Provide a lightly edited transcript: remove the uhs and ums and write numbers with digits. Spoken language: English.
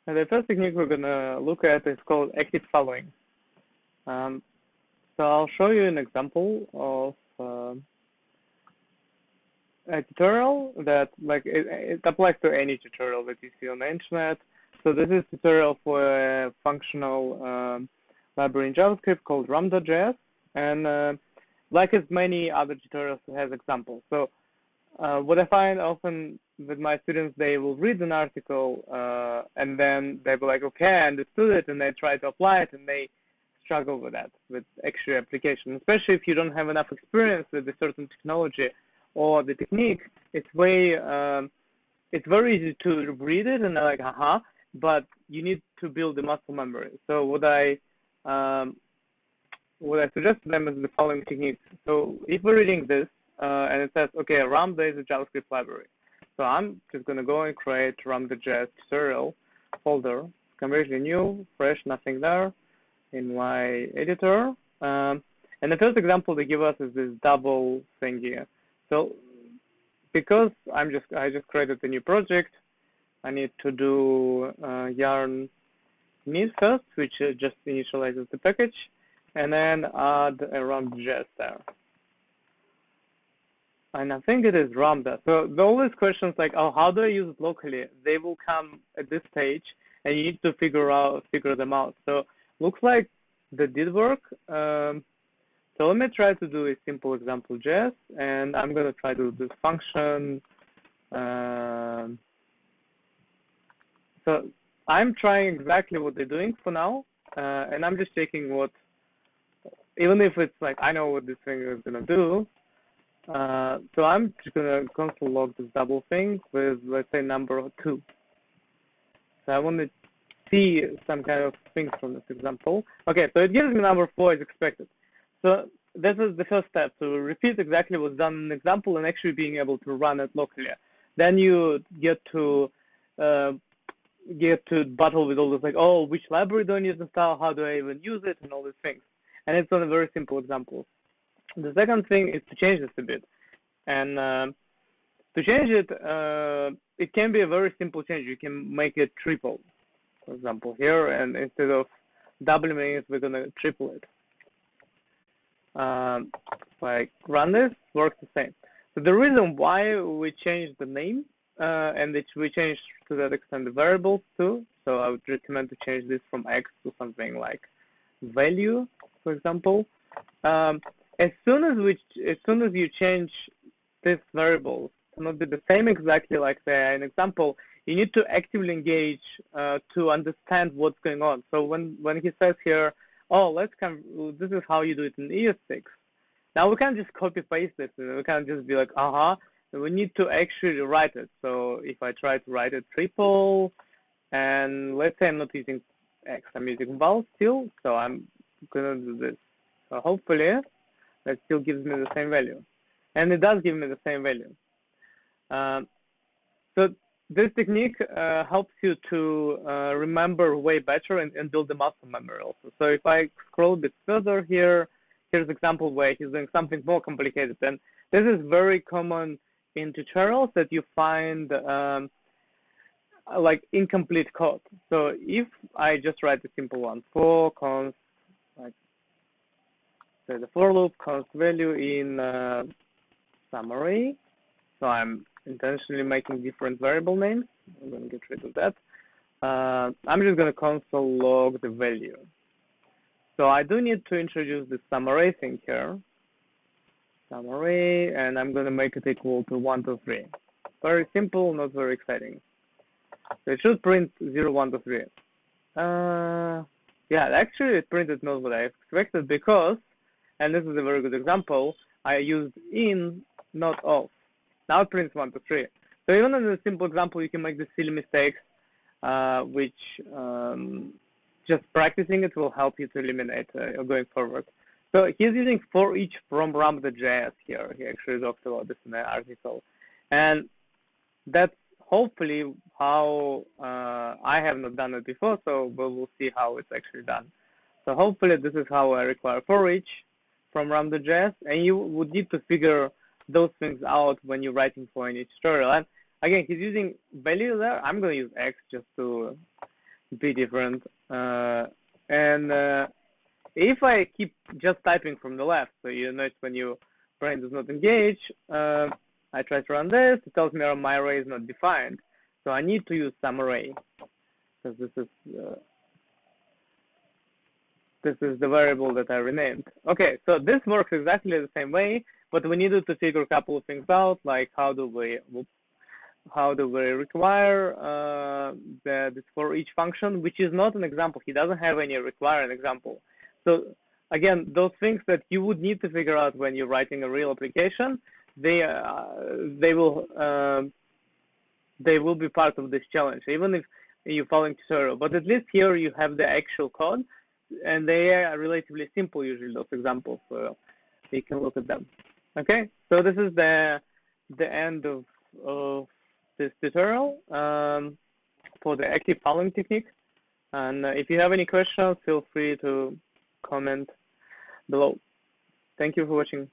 And the first technique we're going to look at is called active following. So I'll show you an example of a tutorial that it applies to any tutorial that you see on the internet. So this is a tutorial for a functional library in JavaScript called ram.js, and like as many other tutorials, it has examples. So what I find often with my students, they will read an article and then they'll be like, okay, I understood it, and they try to apply it, and they struggle with that, with actual application, especially if you don't have enough experience with a certain technology or the technique. It's very easy to read it and like, but you need to build the muscle memory. So what I suggest to them is the following techniques. So if we're reading this and it says, okay, Ram is a JavaScript library. So I'm just going to go and create ram.js tutorial folder, completely new, fresh, nothing there in my editor. And the first example they give us is this double thing here. So because I just created a new project, I need to do yarn init first, which just initializes the package, and then add a ram.js there. And I think it is Ramda. So all these questions like, oh, how do I use it locally? They will come at this stage, and you need to figure them out. So looks like that did work. So let me try to do a simple example JS, and I'm going to try to do this function. So I'm trying exactly what they're doing for now, and I'm just checking what, even if it's like I know what this thing is going to do. So I'm just going to console log this double thing with, let's say, number 2. So I want to see some kind of things from this example. Okay, so it gives me number 4 as expected. So this is the first step, to repeat exactly what's done in the example and actually being able to run it locally. Then you get to battle with all this, like, oh, which library do I need to install? How do I even use it? And all these things. And it's on a very simple example. The second thing is to change this a bit. And to change it, it can be a very simple change. You can make it triple, for example, here. And instead of doubling it, we're going to triple it. Like run this, works the same. So the reason why we changed the name and we changed to that extent the variables too. So I would recommend to change this from X to something like value, for example. As soon as you change this variable to not be the same exactly like an example, you need to actively engage to understand what's going on. So when he says here, oh, this is how you do it in ES6. Now we can't just copy paste this. We can't just be like, we need to actually write it. So if I try to write it triple, and let's say I'm not using X, I'm using val still, so I'm gonna do this. So hopefully that still gives me the same value. And it does give me the same value. So this technique helps you to remember way better and build the muscle memory also. So if I scroll a bit further here, here's an example where he's doing something more complicated. And this is very common in tutorials that you find like incomplete code. So if I just write a simple one, for const, like say the for loop, const value in summary. So I'm intentionally making different variable names. I'm going to get rid of that. I'm just going to console log the value. So I do need to introduce the summary thing here. Summary, and I'm going to make it equal to 1, 2, 3. Very simple, not very exciting. So it should print 0, 1, 2, 3. Yeah, actually it printed not what I expected because, and this is a very good example, I used in, not of. Now it prints 1, 2, 3. So even in a simple example, you can make the silly mistakes, which just practicing it will help you to eliminate going forward. So he's using for each from ram.js here. He actually talked about this in the article. And that's hopefully how I have not done it before, so we'll see how it's actually done. So hopefully this is how I require for each from ram.js, and you would need to figure those things out when you're writing for any tutorial. And again, he's using value there. I'm going to use X just to be different. And if I keep just typing from the left, so you notice when your brain does not engage, I try to run this, it tells me my array is not defined. So I need to use some array, because this is the variable that I renamed. Okay, so this works exactly the same way, but we needed to figure a couple of things out, like how do we require this for each function, which is not an example. He doesn't have any require an example. So again, those things that you would need to figure out when you're writing a real application, they will be part of this challenge, even if you're following tutorial. But at least here you have the actual code, and they are relatively simple usually, those examples, so you can look at them. Okay, so this is the end of this tutorial for the active following technique. And if you have any questions, feel free to comment below. Thank you for watching.